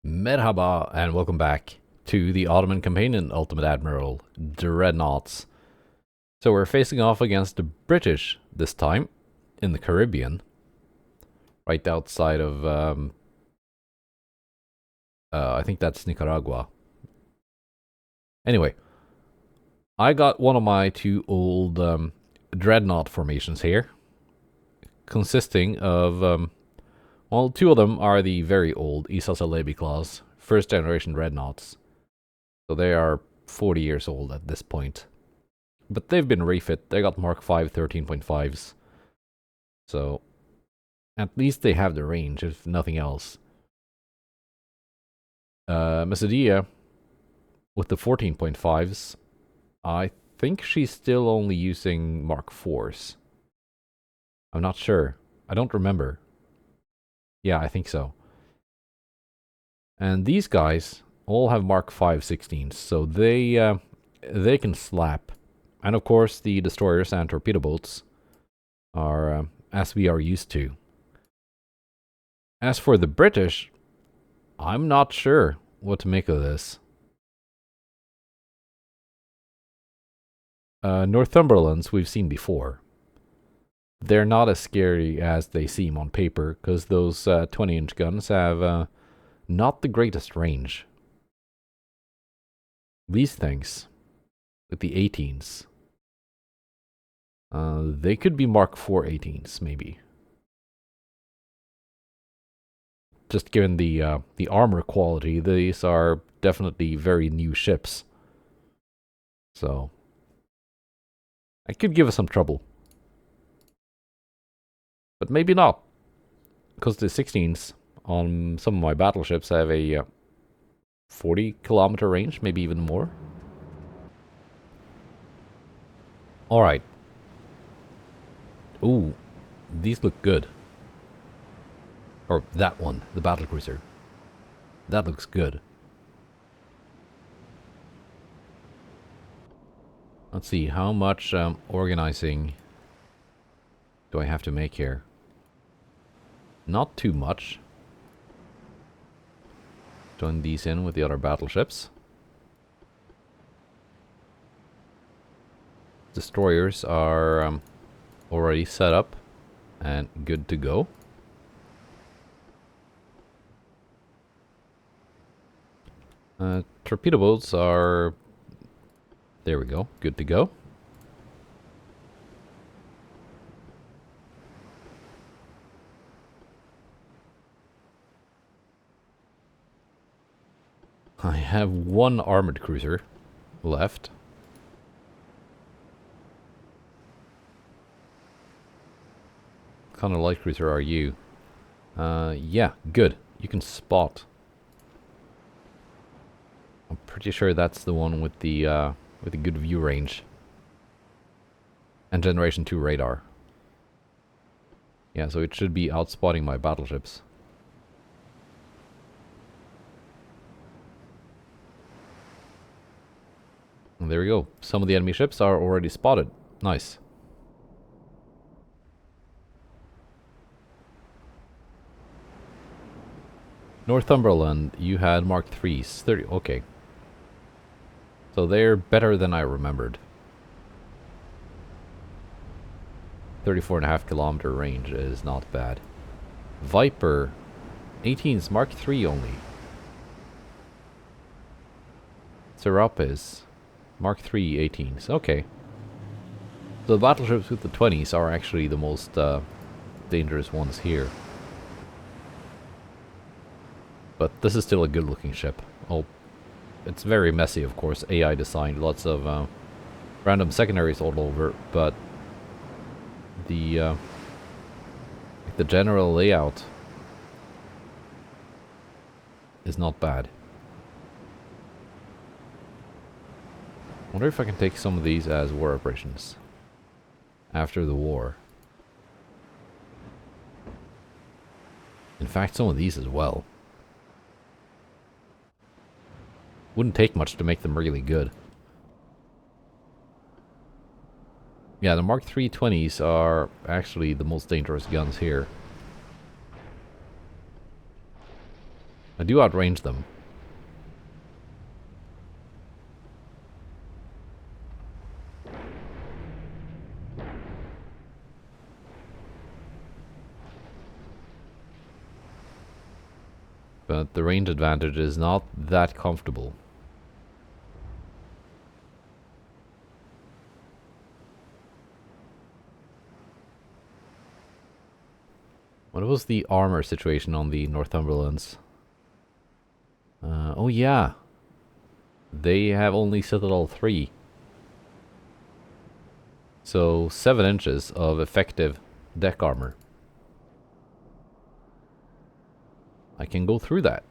Merhaba and welcome back to the Ottoman campaign in Ultimate Admiral Dreadnoughts. So we're facing off against the British this time in the Caribbean, right outside of I think that's Nicaragua. Anyway, I got one of my two old Dreadnought formations here, consisting of well, two of them are the very old Isa Celebi class, first generation Dreadnoughts. So they are 40 years old at this point. But they've been refit. They got Mark 5 13.5s. So at least they have the range, if nothing else. Mesodia with the 14.5s, I think she's still only using Mark 4s. I'm not sure. I don't remember. Yeah, I think so. And these guys all have Mark 5 16s, so they can slap. And of course, the destroyers and torpedo boats are as we are used to. As for the British, I'm not sure what to make of this. Northumberlands we've seen before. They're not as scary as they seem on paper, because those 20-inch guns have not the greatest range. These things, with the 18s, they could be Mark 4 18s, maybe. Just given the armor quality, these are definitely very new ships. So, it could give us some trouble. But maybe not. Because the 16s on some of my battleships have a 40-kilometer range, maybe even more. Alright. Ooh, these look good. Or that one, the battlecruiser. That looks good. Let's see, how much organizing do I have to make here? Not too much. Join these in with the other battleships. Destroyers are already set up and good to go. Torpedo boats are... There we go, good to go. I have one armored cruiser left. What kind of light cruiser are you? Yeah, good. You can spot. I'm pretty sure that's the one with the good view range. And Generation 2 radar. Yeah, so it should be outspotting my battleships. And there we go. Some of the enemy ships are already spotted. Nice. Northumberland, you had Mark 3s. 30. Okay. So they're better than I remembered. 34.5 kilometer range is not bad. Viper, 18s, Mark 3 only. Serapis, Mark 3 18s. Okay. So the battleships with the 20s are actually the most dangerous ones here. But this is still a good looking ship. Oh, it's very messy, of course. AI designed, lots of random secondaries all over, but the general layout is not bad. Wonder if I can take some of these as war operations after the war. In fact, some of these as well. Wouldn't take much to make them really good. Yeah, the Mark 3 20s are actually the most dangerous guns here. I do outrange them. But the range advantage is not that comfortable. What was the armor situation on the Northumberlands? Oh yeah. They have only Citadel 3. So 7 inches of effective deck armor. I can go through that.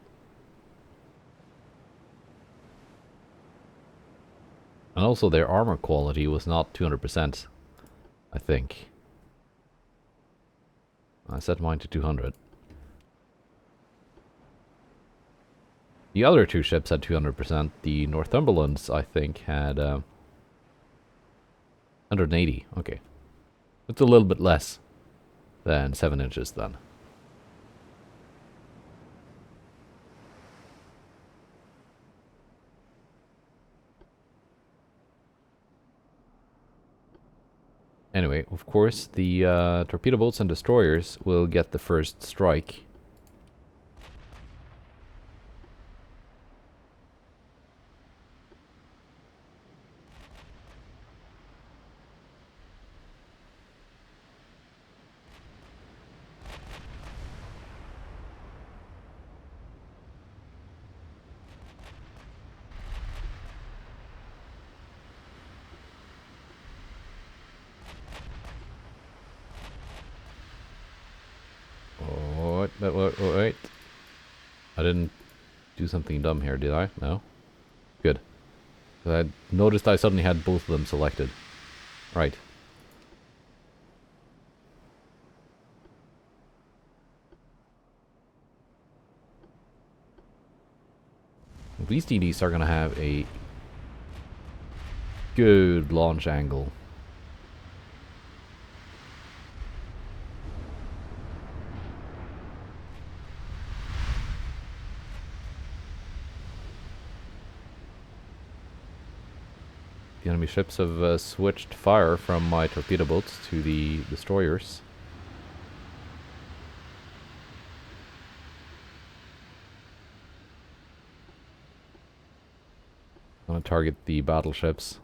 And also their armor quality was not 200%, I think. I set mine to 200. The other two ships had 200%. The Northumberlands, I think, had 180. Okay. It's a little bit less than 7 inches then. Anyway, of course, the torpedo boats and destroyers will get the first strike. Wait. I didn't do something dumb here, did I? No? Good. I noticed I suddenly had both of them selected. Right. These DDs are going to have a good launch angle. The enemy ships have switched fire from my torpedo boats to the destroyers. I'm going to target the battleships.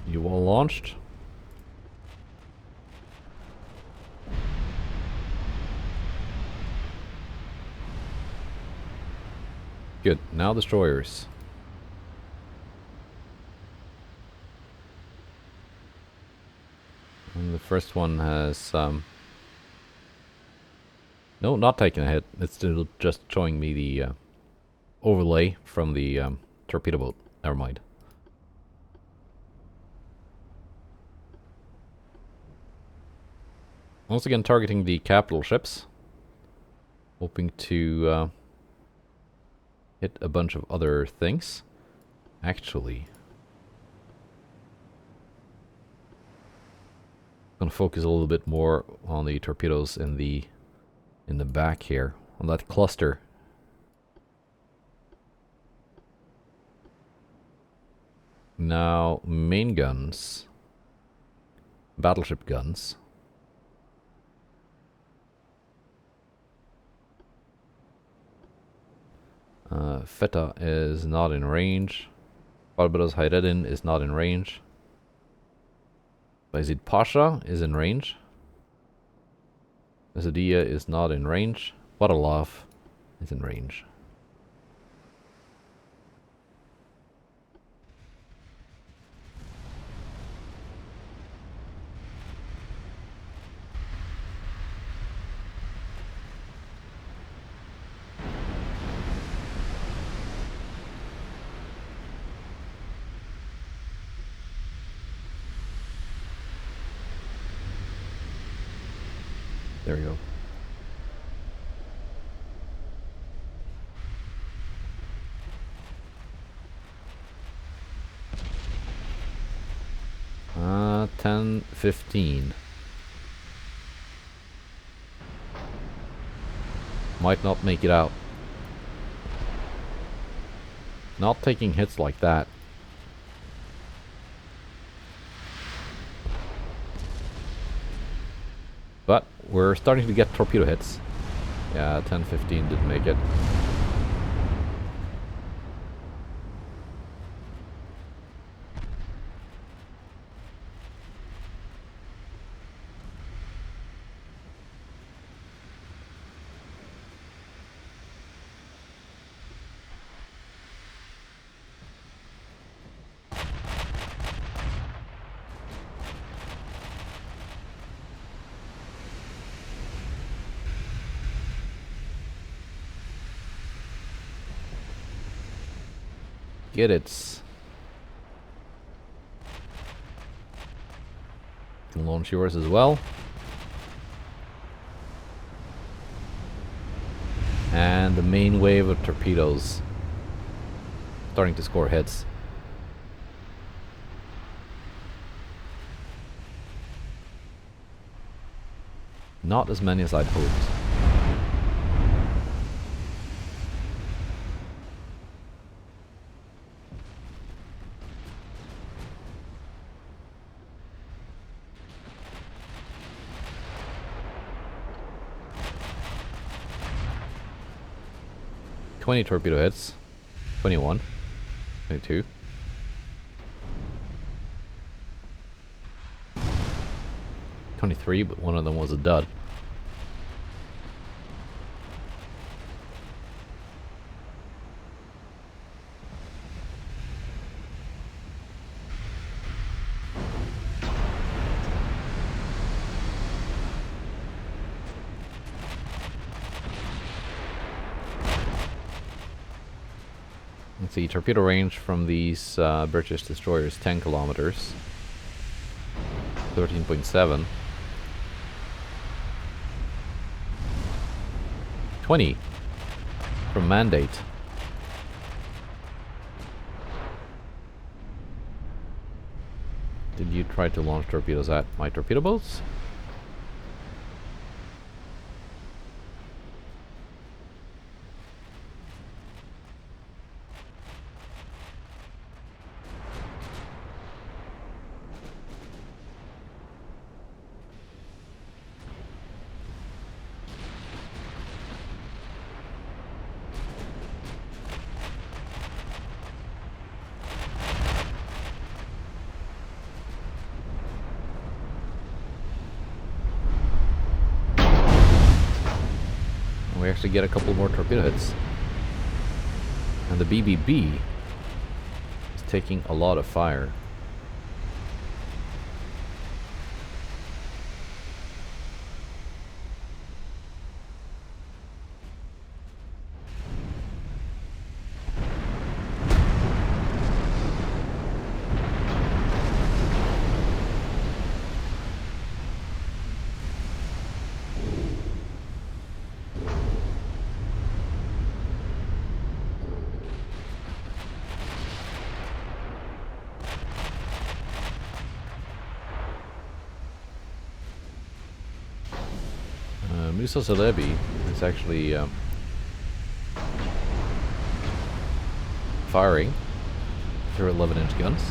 You all launched? Good. Now destroyers. And the first one has no, not taking a hit. It's still just showing me the overlay from the torpedo boat. Never mind. Once again targeting the capital ships. Hoping to hit a bunch of other things. Actually, I'm gonna focus a little bit more on the torpedoes in the back here, on that cluster. Now, main guns, battleship guns. Feta is not in range. Barbados Hayreddin is not in range. Bayezid Pasha is in range. Azadia is not in range. Wadalov is in range. There we go. Uh, 10, 15. Might not make it out. Not taking hits like that. But we're starting to get torpedo hits. Yeah, 10, 15 didn't make it. Get it. Can launch yours as well. And the main wave of torpedoes starting to score hits. Not as many as I'd hoped. "20 torpedo hits, 21, 22, 23, but one of them was a dud. Let's see, torpedo range from these British destroyers, 10 kilometers. 13.7. 20 from Mandate. Did you try to launch torpedoes at my torpedo boats? We actually get a couple more torpedo hits. And the BBB is taking a lot of fire. Musa Celebi is actually firing their 11-inch guns.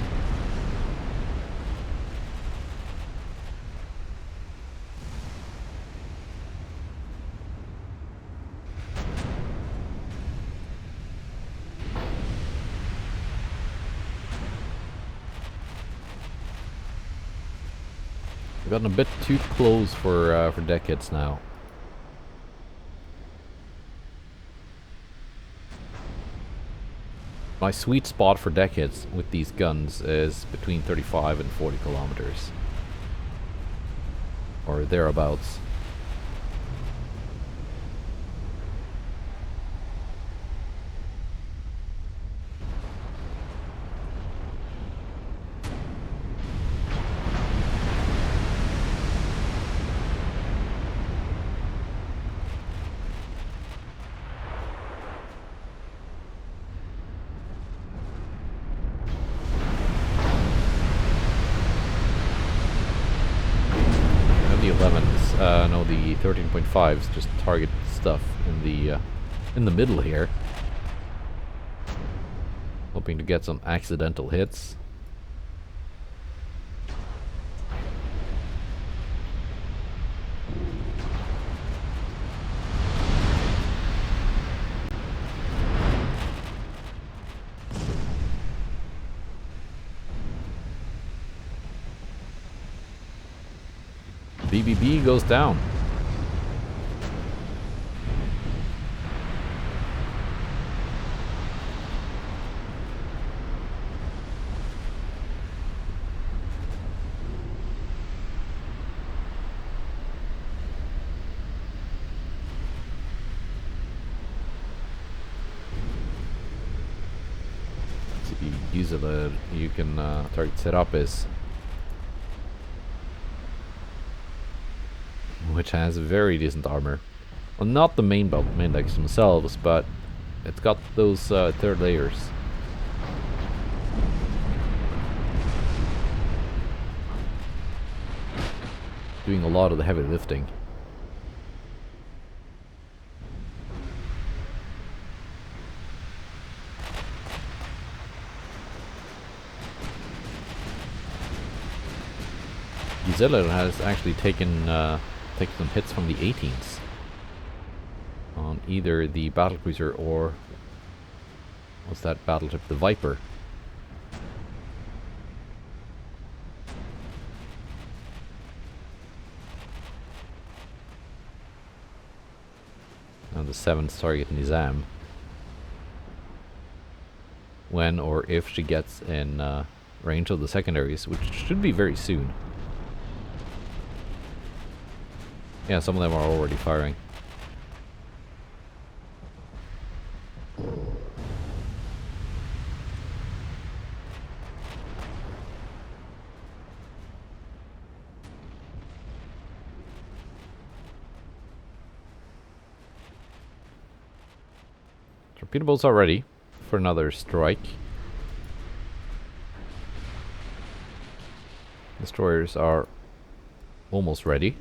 We've gotten a bit too close for deck hits now. My sweet spot for deck hits with these guns is between 35 and 40 kilometers. Or thereabouts. no, the 13.5s just target stuff in the middle here. Hoping to get some accidental hits. BBB goes down. Use it, you can target setup is, which has very decent armor. Well, not the main decks themselves, but it's got those third layers. Doing a lot of the heavy lifting. Gisela has actually taken some hits from the 18s on either the battlecruiser or what's that battleship, the Viper. And the 7th target Nizam. When or if she gets in range of the secondaries, which should be very soon. Yeah, some of them are already firing. Torpedo boats are ready for another strike. Destroyers are almost ready.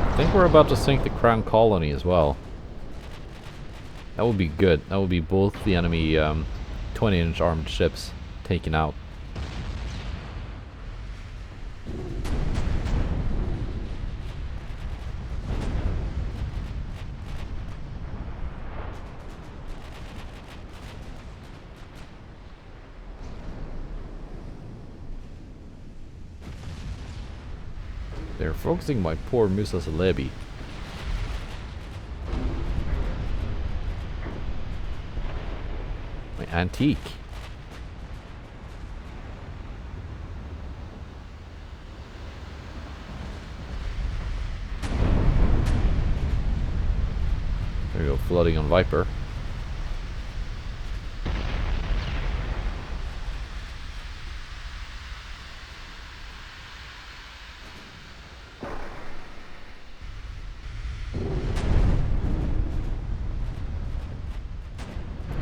I think we're about to sink the Crown Colony as well. That would be good. That would be both the enemy 20-inch armed ships taken out. They're focusing my poor Musa Salebi. My antique. There we go, flooding on Viper.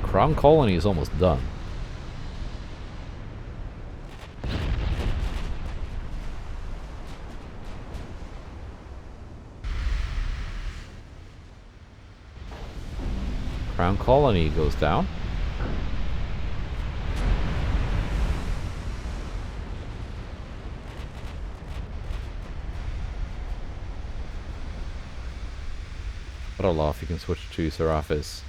Crown Colony is almost done. Crown Colony goes down. Orlov, you can switch to Serapis.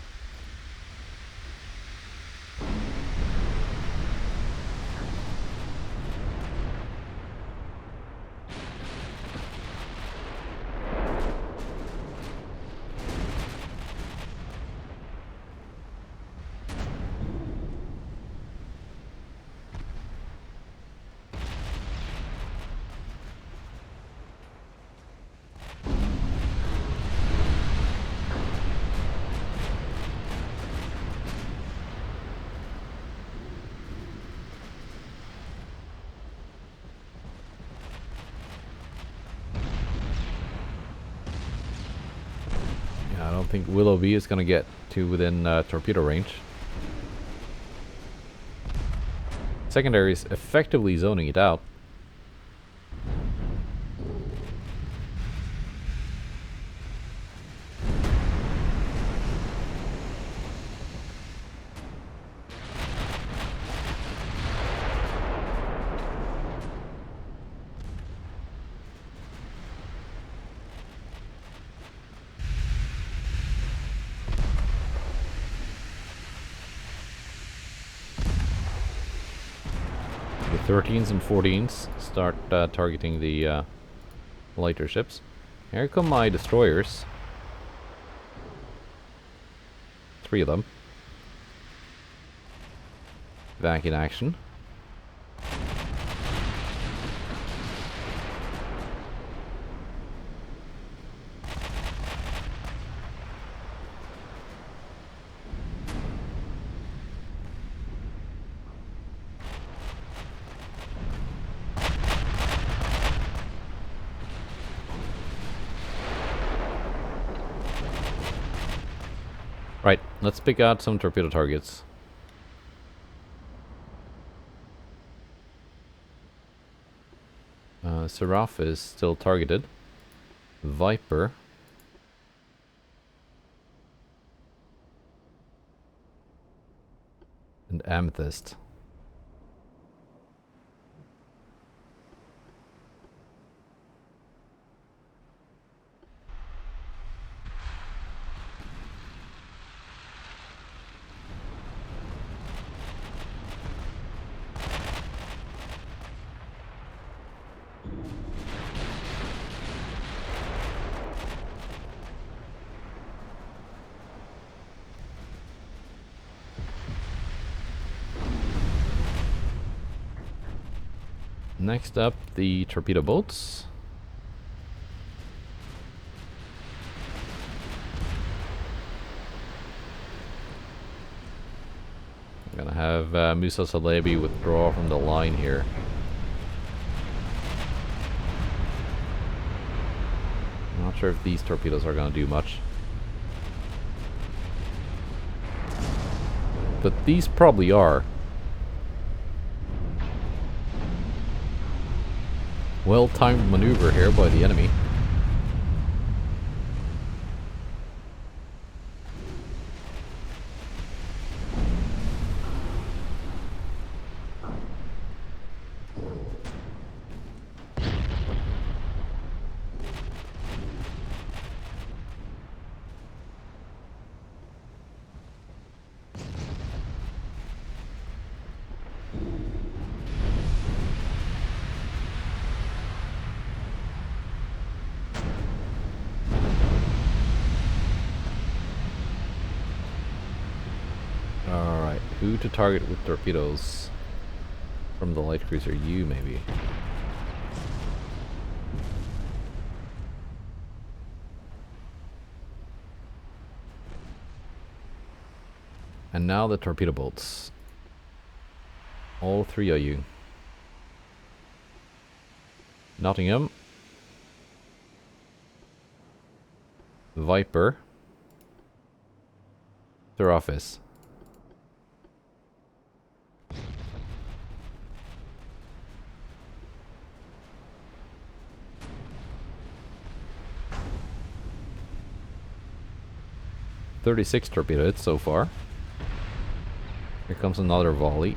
think Willoughby is going to get to within torpedo range. Secondary is effectively zoning it out. The 13s and 14s start targeting the lighter ships. Here come my destroyers. 3 of them. Back in action. Right, let's pick out some torpedo targets. Seraph is still targeted. Viper. And Amethyst. Next up, the torpedo boats. I'm gonna have Musa Salebi withdraw from the line here. I'm not sure if these torpedoes are gonna do much. But these probably are. Well-timed maneuver here by the enemy. Alright, who to target with torpedoes from the light cruiser? You, maybe. And now the torpedo bolts. All 3 of you. Nottingham. Viper. Serapis. .36 torpedo hits so far. Here comes another volley.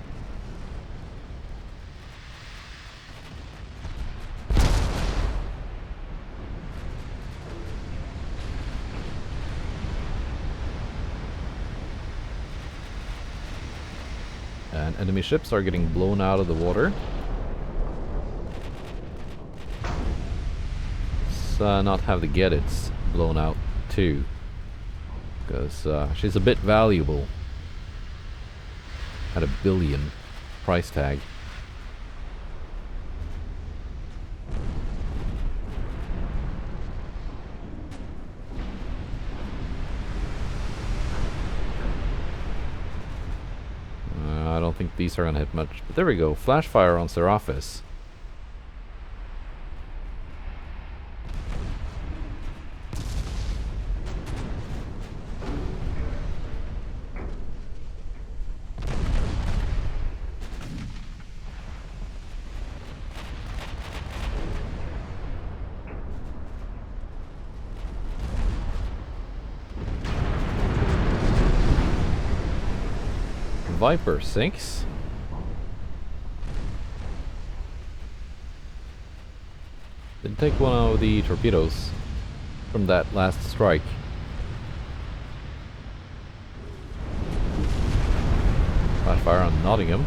And enemy ships are getting blown out of the water. Let's not have the Gettits blown out too, because she's a bit valuable at $1 billion price tag. I don't think these are gonna hit much, but there we go. Flash fire on Serapis. Viper sinks. Didn't take one of the torpedoes from that last strike. Flash fire on Nottingham.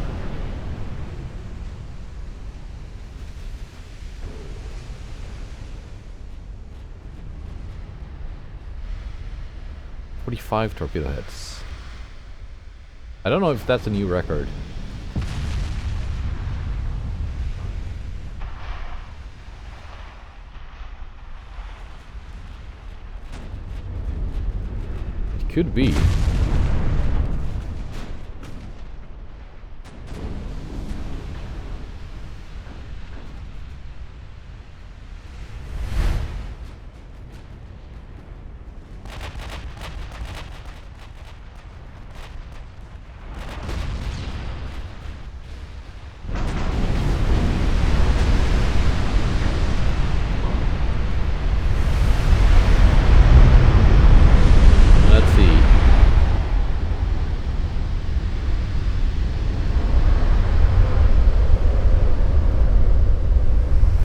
"45 torpedo hits. I don't know if that's a new record. It could be.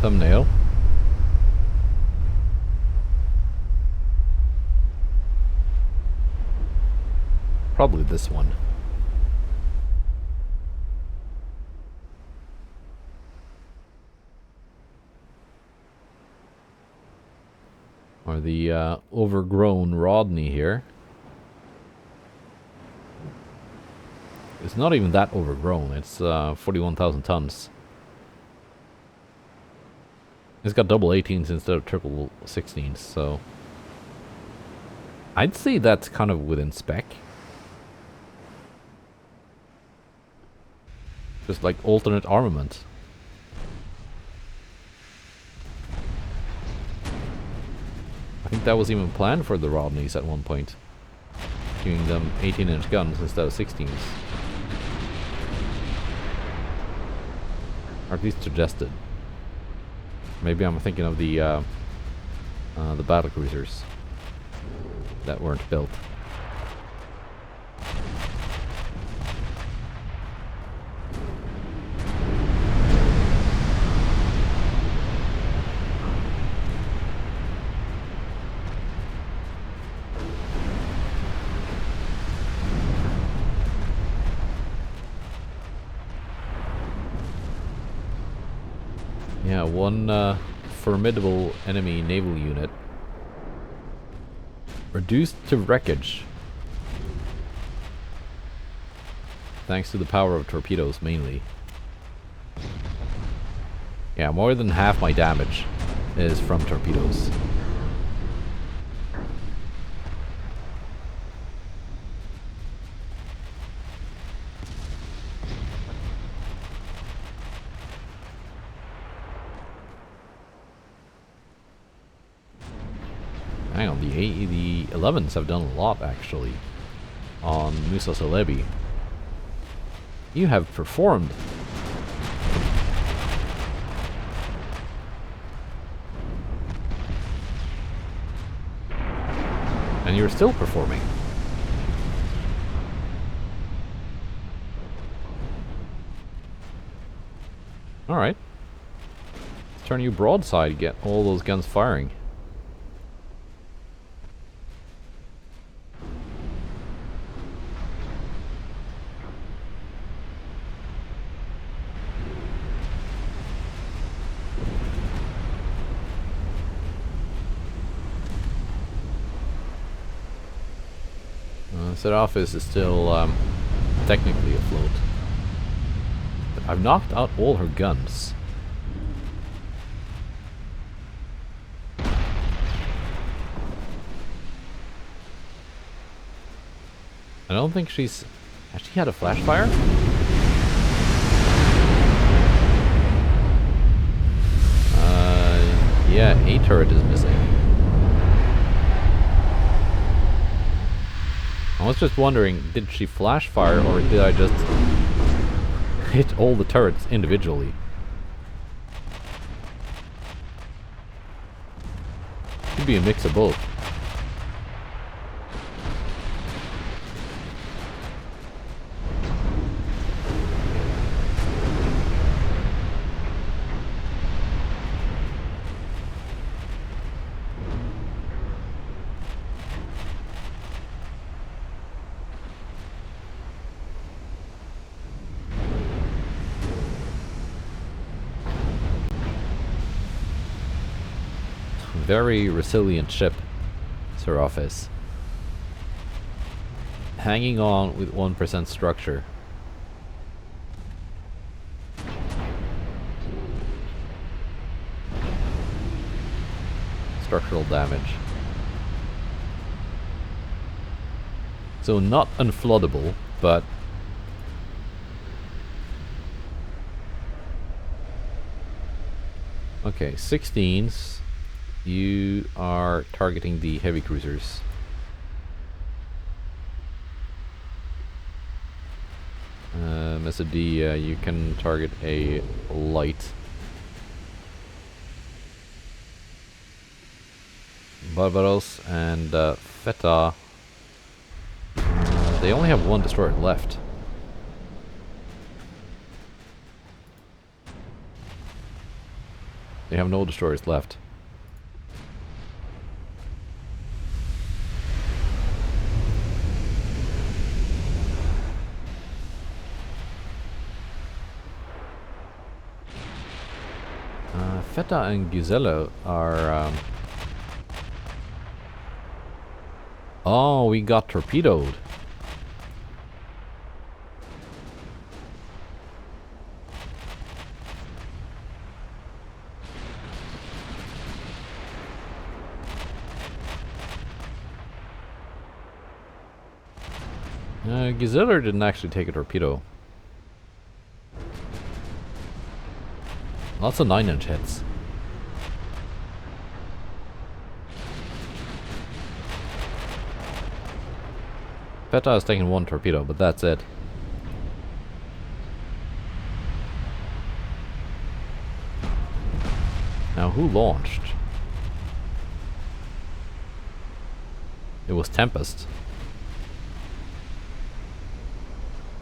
Thumbnail. Probably this one. Or the overgrown Rodney here. It's not even that overgrown, it's 41,000 tons. It's got double 18s instead of triple 16s, so I'd say that's kind of within spec. Just like alternate armament. I think that was even planned for the Rodneys at one point, giving them 18-inch guns instead of 16s. Or at least suggested. Maybe I'm thinking of the battlecruisers that weren't built. Yeah, one formidable enemy naval unit reduced to wreckage. Thanks to the power of torpedoes, mainly. Yeah, more than half my damage is from torpedoes. Hang on, the 11s have done a lot, actually, on Musa Salebi. You have performed. And you're still performing. Alright. Let's turn you broadside, get all those guns firing. That office is still technically afloat. But I've knocked out all her guns. I don't think she's... Has she had a flash fire? Yeah, a turret is missing. I was just wondering, did she flash fire or did I just hit all the turrets individually? Could be a mix of both. very resilient ship, Seraphis. Hanging on with 1% structure. Structural damage. So not unfloodable, but okay, 16s. You are targeting the heavy cruisers. SOD, you can target a light. Barbaros and Feta. They only have one destroyer left. They have no destroyers left. Feta and Gizella are... Oh, we got torpedoed. Gizella didn't actually take a torpedo. Lots of 9-inch hits. Feta has taken one torpedo, but that's it. Now, who launched? It was Tempest.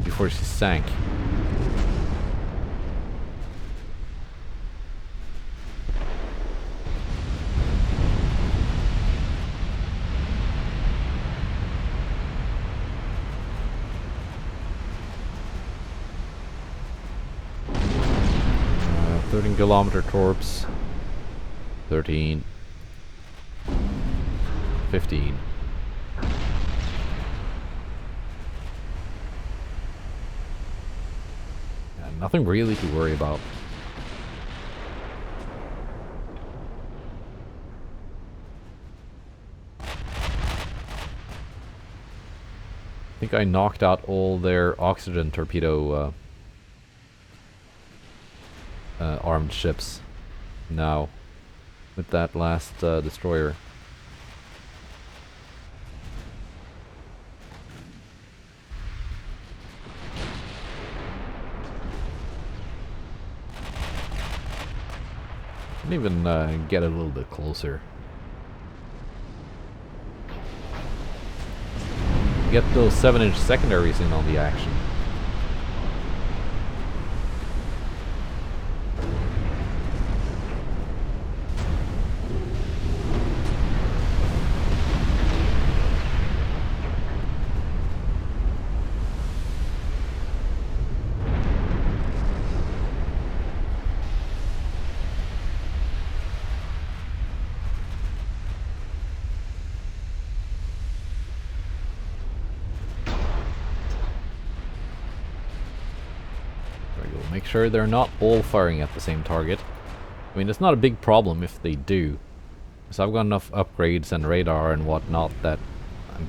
Before she sank. Uh, 13-kilometer torps. 13. 15. Nothing really to worry about. I think I knocked out all their oxygen torpedo armed ships now with that last destroyer. Even get a little bit closer. Get those 7-inch secondaries in on the action. Make sure they're not all firing at the same target. I mean, it's not a big problem if they do. Because I've got enough upgrades and radar and whatnot that I'm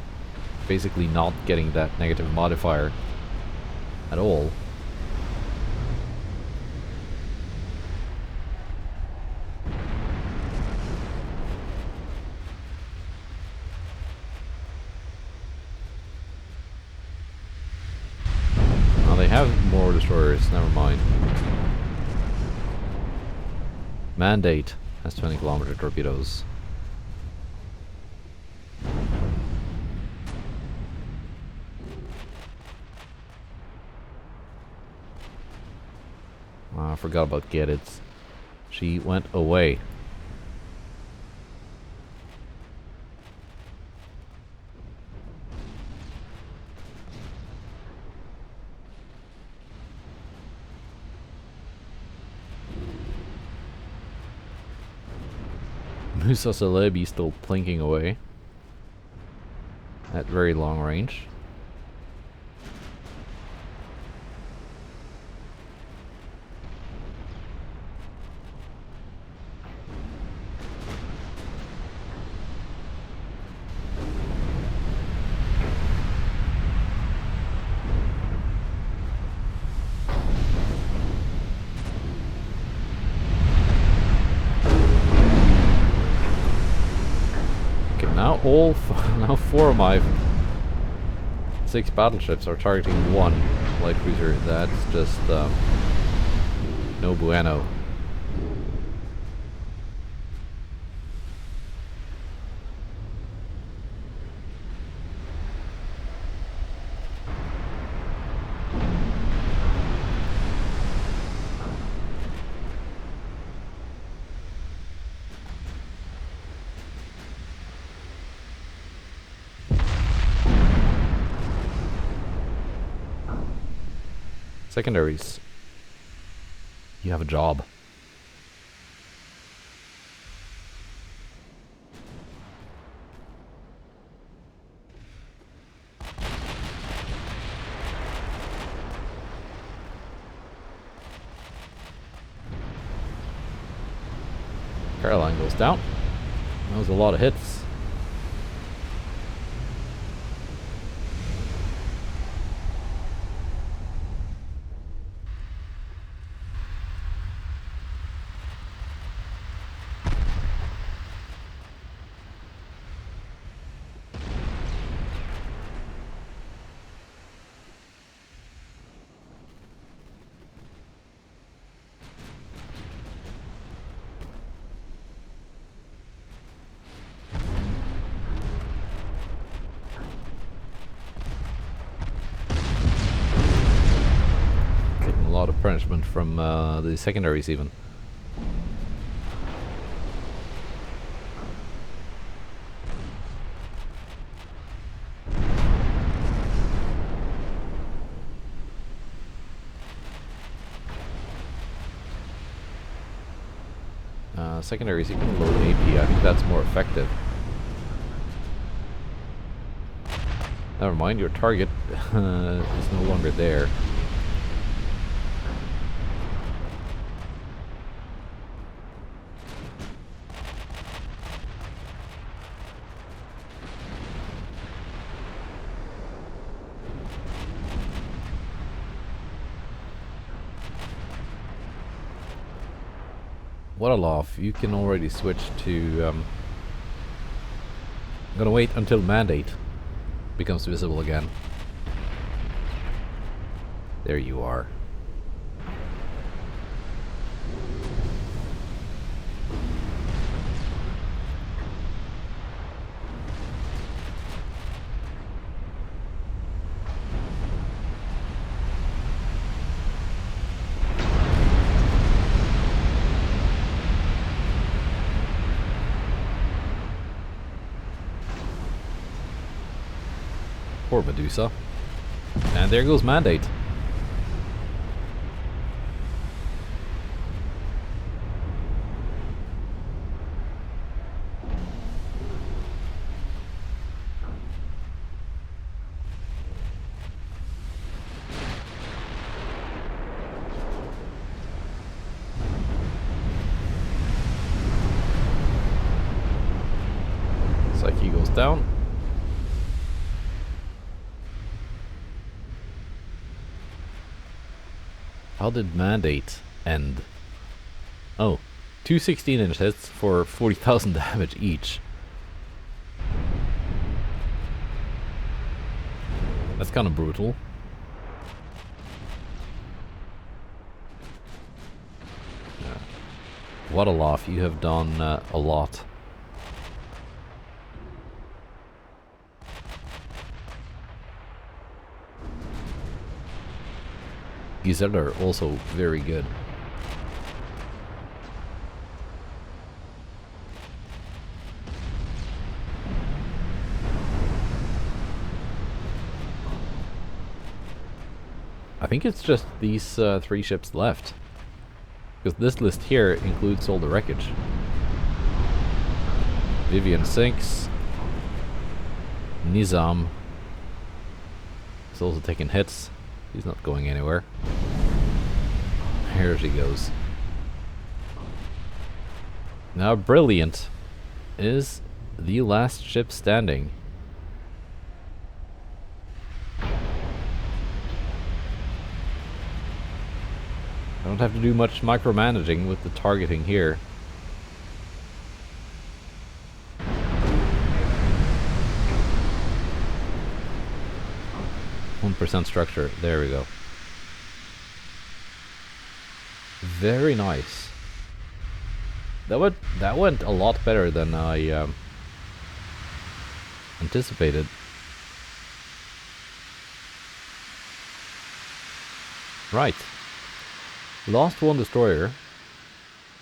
basically not getting that negative modifier at all. They have more destroyers, never mind. Mandate has 20-kilometer torpedoes. I forgot about Geddes. She went away. Musa Celebi still plinking away at very long range. Now 4 of my 6 battleships are targeting 1 light cruiser. That's just no bueno. Secondaries, you have a job. Caroline goes down. That was a lot of hits. A lot of punishment from the secondaries even. Secondaries, you can load AP. I think that's more effective. Never mind, your target is no longer there. What a laugh. You can already switch to... I'm gonna wait until mandate becomes visible again. There you are. Poor Medusa. And there goes mandate. Psyche goes down. How did mandate end? Oh, 2 16-inch hits for 40,000 damage each. That's kind of brutal. Yeah. What a laugh, you have done a lot. Giselda also very good. I think it's just these 3 ships left. Because this list here includes all the wreckage. Vivian sinks. Nizam is also taking hits. He's not going anywhere. Here she goes. Now Brilliant is the last ship standing. I don't have to do much micromanaging with the targeting here. 1% structure. There we go. Very nice. That went a lot better than I anticipated. Right. Lost one destroyer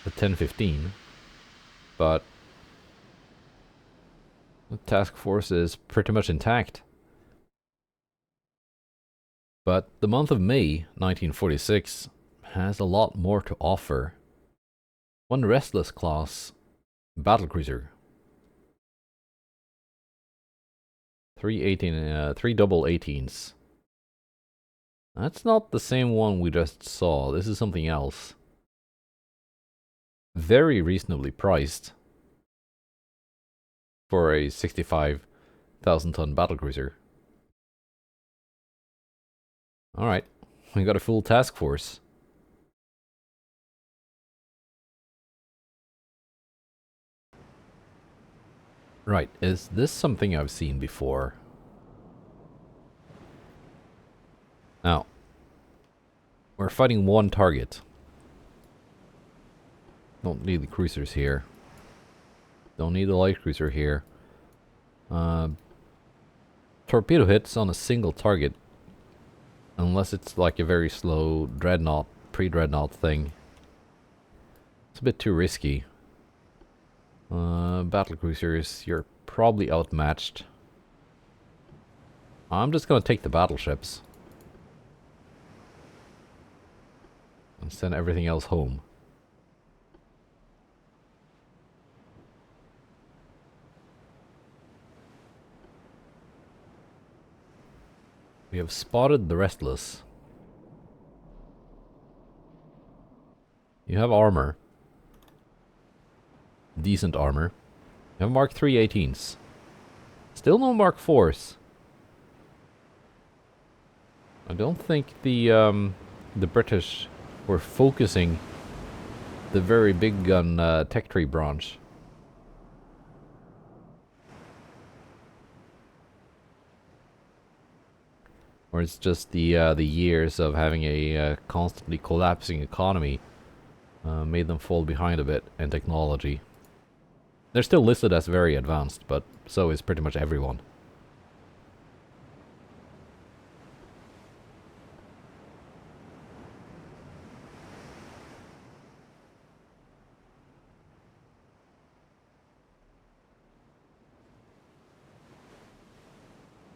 at 10:15, but the task force is pretty much intact. But the month of May 1946 has a lot more to offer. One Restless class battlecruiser. 3 double 18s. That's not the same one we just saw. This is something else. Very reasonably priced for a 65,000 ton battlecruiser. Alright, we got a full task force. Right, is this something I've seen before? Now, we're fighting one target. Don't need the cruisers here. Don't need the light cruiser here. Torpedo hits on a single target. Unless it's like a very slow Dreadnought, pre-Dreadnought thing. It's a bit too risky. Battlecruisers, you're probably outmatched. I'm just gonna take the battleships. And send everything else home. We have spotted the Restless. You have armor. Decent armor. You have Mark III 18s. Still no Mark IVs. I don't think the British were focusing the very big gun tech tree branch. Or it's just the years of having a constantly collapsing economy made them fall behind a bit in technology. They're still listed as very advanced, but so is pretty much everyone.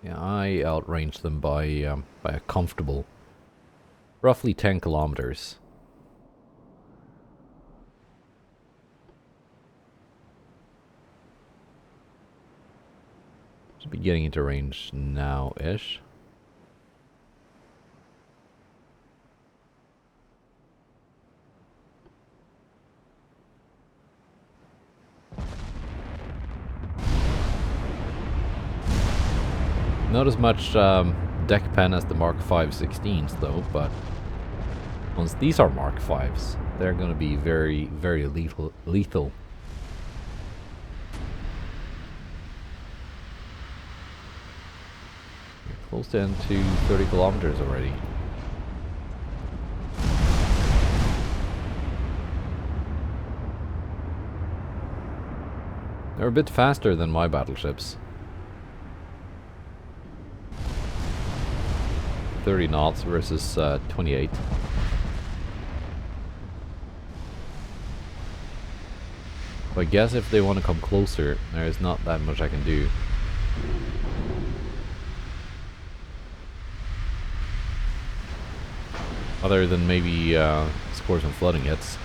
Yeah, I outranged them by a comfortable, roughly 10 kilometers. Should be getting into range now-ish. Not as much deck pen as the Mark V 16s though, but once these are Mark Vs, they're going to be very, very lethal. Close to 30 kilometers already. They're a bit faster than my battleships. 30 knots versus 28. But I guess if they want to come closer, there is not that much I can do. Other than maybe score some flooding hits.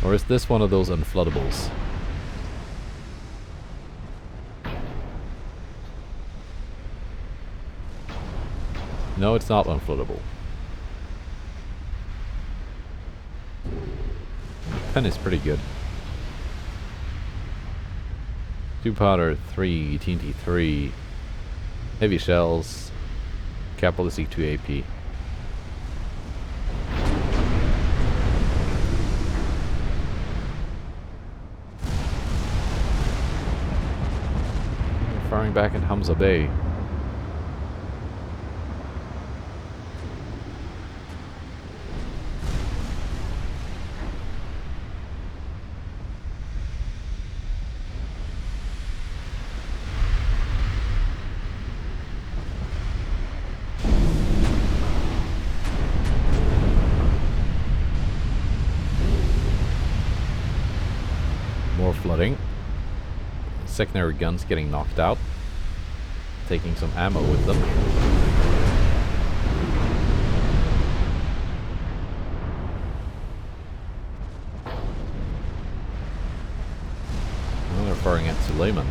Or is this one of those unfloodables? No, it's not unfloodable. Pen is pretty good. 2 powder, 3 TNT, 3 heavy shells, capitalistic 2 AP. Firing back at Hamza Bay. More flooding. Secondary guns getting knocked out. Taking some ammo with them. Now they're firing at Suleiman.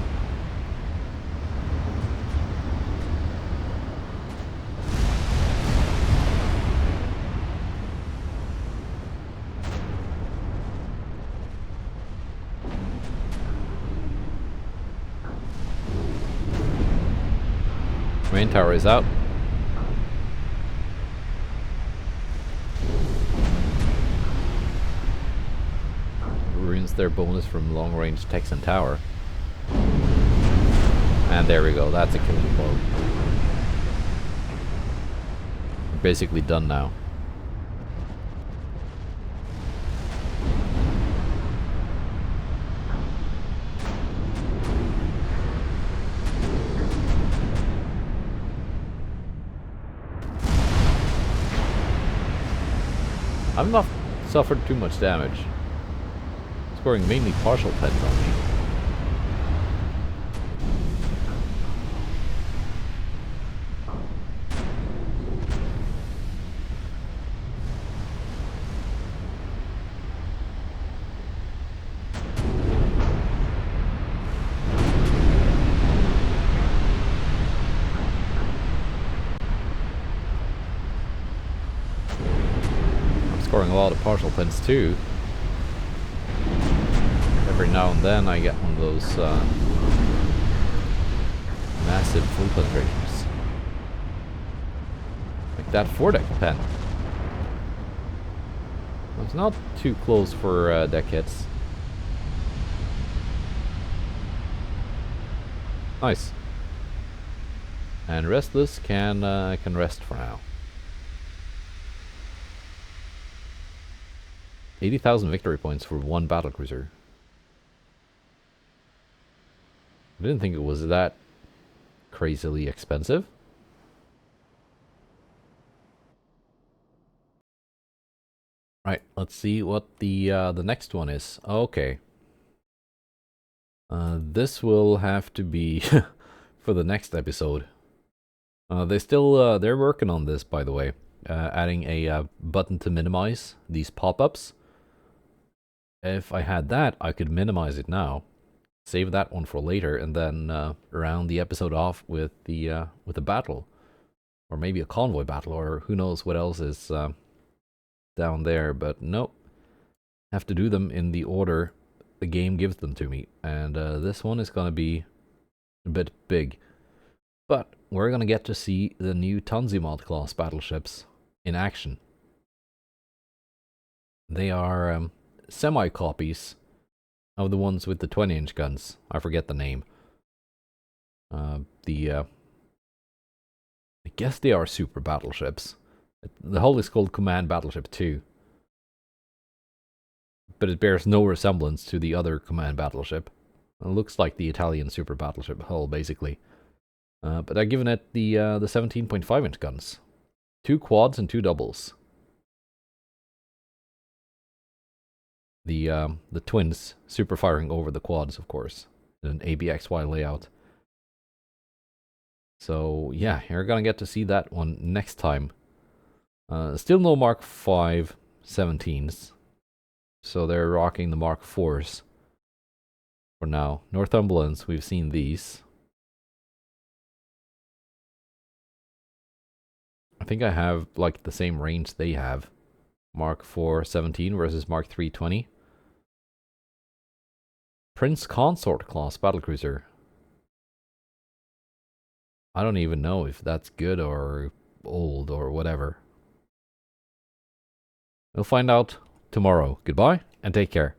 Main tower is out. Ruins their bonus from long range Texan tower. And there we go, that's a killing blow. We're basically done now. I've not suffered too much damage. Scoring mainly partial pens on me. Scoring a lot of partial pins too. Every now and then I get one of those massive full penetrations. Like that foredeck pen. It's not too close for deck hits. Nice. And Restless can rest for now. 80,000 victory points for one battlecruiser. I didn't think it was that crazily expensive. Right, let's see what the next one is. Okay. This will have to be for the next episode. They're working on this, by the way. Adding a button to minimize these pop-ups. If I had that, I could minimize it now, save that one for later, and then round the episode off with a battle, or maybe a convoy battle, or who knows what else is down there. But nope, have to do them in the order the game gives them to me, and this one is gonna be a bit big, but we're gonna get to see the new Tanzimat class battleships in action. They are semi-copies of the ones with the 20-inch guns. I forget the name. I guess they are super battleships. The hull is called Command Battleship 2. But it bears no resemblance to the other Command Battleship. It looks like the Italian super battleship hull, basically. But I've given it the 17.5-inch guns. 2 quads and 2 doubles. The twins super firing over the quads, of course, in an ABXY layout. So yeah, you're gonna get to see that one next time. Still no Mark 5 17s, So they're rocking the Mark IVs for now. Northumberlands, we've seen these. I think I have like the same range they have. Mark IV 17 versus Mark III 20. Prince Consort class battlecruiser. I don't even know if that's good or old or whatever. We'll find out tomorrow. Goodbye and take care.